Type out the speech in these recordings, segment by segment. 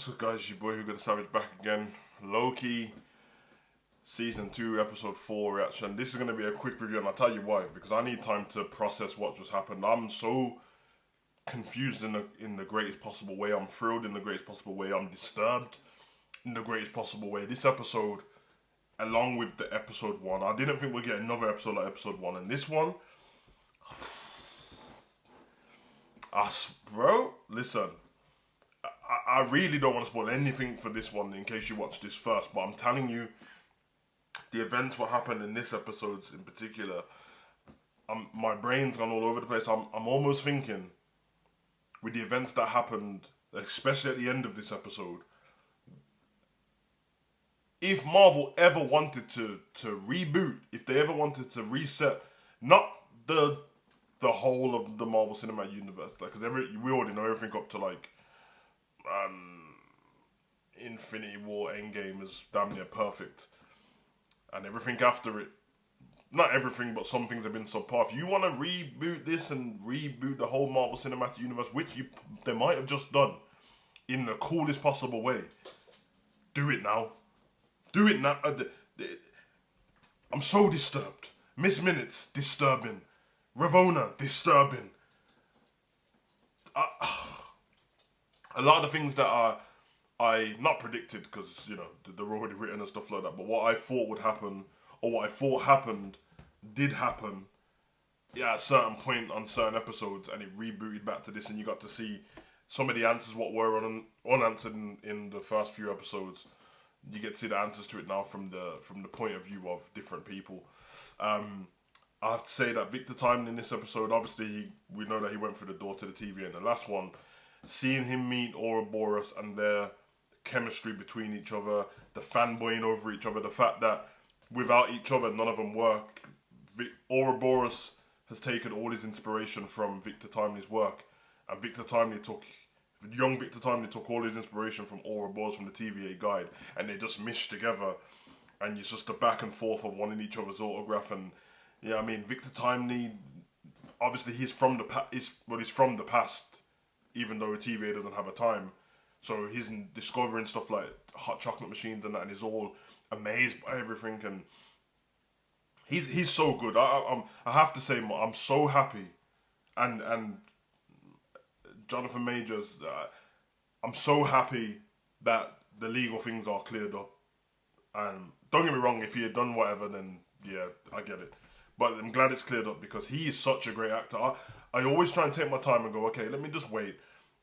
So guys, your boy Hugo the Savage back again. Loki, Season 2, Episode 4 reaction. This is going to be a quick review and I'll tell you why. Because I need time to process what just happened. I'm so confused in the greatest possible way. I'm thrilled in the greatest possible way. I'm disturbed in the greatest possible way. This episode, along with the Episode 1, I didn't think we'd get another episode like Episode 1. And this one, bro, listen. I really don't want to spoil anything for this one in case you watch this first, but I'm telling you, the events what happened in this episode in particular, my brain's gone all over the place. I'm almost thinking, with the events that happened, especially at the end of this episode, if Marvel ever wanted to reboot, if they ever wanted to reset, not the whole of the Marvel Cinematic Universe, like, because we already know everything up to like Infinity War Endgame is damn near perfect, and everything after it, not everything, but some things have been subpar. If you want to reboot this and reboot the whole Marvel Cinematic Universe, which they might have just done in the coolest possible way, do it now. Do it now. I'm so disturbed. Miss Minutes, disturbing. Ravonna, disturbing. A lot of the things that I not predicted, because, you know, they're already written and stuff like that, but what I thought would happen, or what I thought happened, did happen at a certain point on certain episodes, and it rebooted back to this, and you got to see some of the answers what were unanswered in the first few episodes. You get to see the answers to it now from the point of view of different people. I have to say that Victor Timely in this episode, obviously we know that he went through the door to the TV in the last one. Seeing him meet Ouroboros and their chemistry between each other, the fanboying over each other, the fact that without each other none of them work. Ouroboros has taken all his inspiration from Victor Timely's work, and young Victor Timely took all his inspiration from Ouroboros from the TVA guide, and they just meshed together, and it's just a back and forth of wanting each other's autograph. And yeah, I mean, Victor Timely, obviously he's from the past, even though TVA doesn't have a time. So he's discovering stuff like hot chocolate machines and that, and he's all amazed by everything, and he's so good. I have to say, I'm so happy, and Jonathan Majors, I'm so happy that the legal things are cleared up. And don't get me wrong, if he had done whatever, then yeah, I get it. But I'm glad it's cleared up because he is such a great actor. I always try and take my time and go, okay, let me just wait.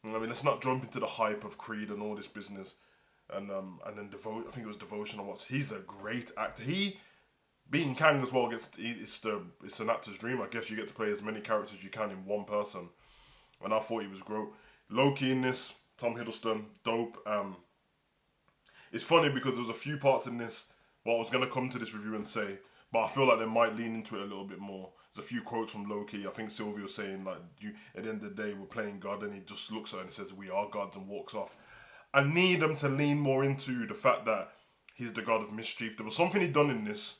I mean, let's not jump into the hype of Creed and all this business. And then I think it was Devotion or what. He's a great actor. Being Kang as well, it's an actor's dream. I guess you get to play as many characters as you can in one person. And I thought he was great. Loki in this, Tom Hiddleston, dope. It's funny because there was a few parts in this what I was going to come to this review and say, but I feel like they might lean into it a little bit more. There's a few quotes from Loki. I think Sylvia was saying, like, at the end of the day, we're playing God, and he just looks at her and says, we are gods, and walks off. I need them to lean more into the fact that he's the god of mischief. There was something he done in this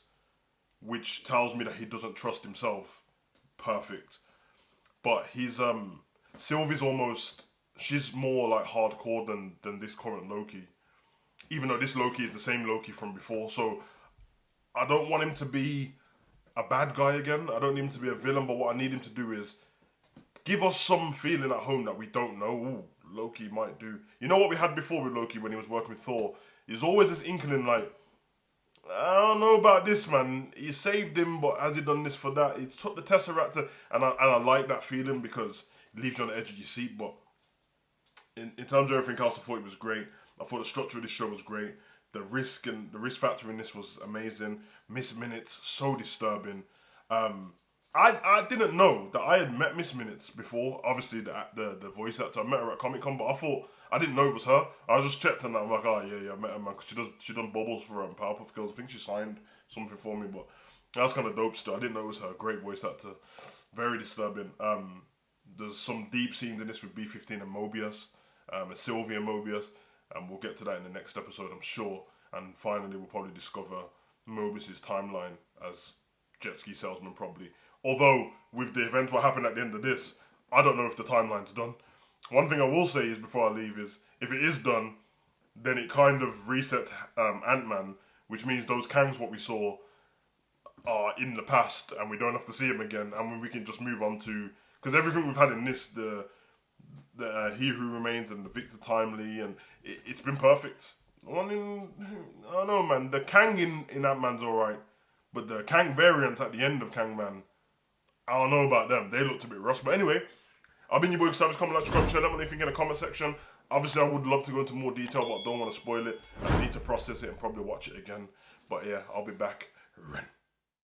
which tells me that he doesn't trust himself. Perfect. But Sylvie's she's more like hardcore than this current Loki. Even though this Loki is the same Loki from before. So I don't want him to be a bad guy again. I don't need him to be a villain, but what I need him to do is give us some feeling at home that we don't know. Ooh, Loki might do. You know what we had before with Loki when he was working with Thor? There's always this inkling like, I don't know about this, man. He saved him, but has he done this for that? He took the Tesseract, and I like that feeling because it leaves you on the edge of your seat. But in terms of everything else, I thought it was great. I thought the structure of this show was great. The risk factor in this was amazing. Miss Minutes, so disturbing. I didn't know that I had met Miss Minutes before. Obviously, the voice actor, I met her at Comic Con, but I didn't know it was her. I just checked and I'm like, oh yeah, I met her, man. Cause she done bubbles for Powerpuff Girls. I think she signed something for me, but that's kind of dope still. I didn't know it was her. Great voice actor, very disturbing. There's some deep scenes in this with B-15 and Mobius, and Sylvia and Mobius. And we'll get to that in the next episode, I'm sure. And finally, we'll probably discover Mobius' timeline as jet ski salesman, probably. Although, with the event what happened at the end of this, I don't know if the timeline's done. One thing I will say is, before I leave, is if it is done, then it kind of reset Ant-Man, which means those Kangs what we saw are in the past, and we don't have to see them again, and we can just move on to, because everything we've had in this, the He Who Remains and the Victor Timely, and it's been perfect. I don't know, man. The Kang in Ant-Man's alright, but the Kang variants at the end of Kang Man, I don't know about them. They looked a bit rust. But anyway, I've been your boy Gustavus. Comment, like, subscribe, share. Let me know anything in the comment section. Obviously, I would love to go into more detail, but I don't want to spoil it. I need to process it and probably watch it again. But yeah, I'll be back.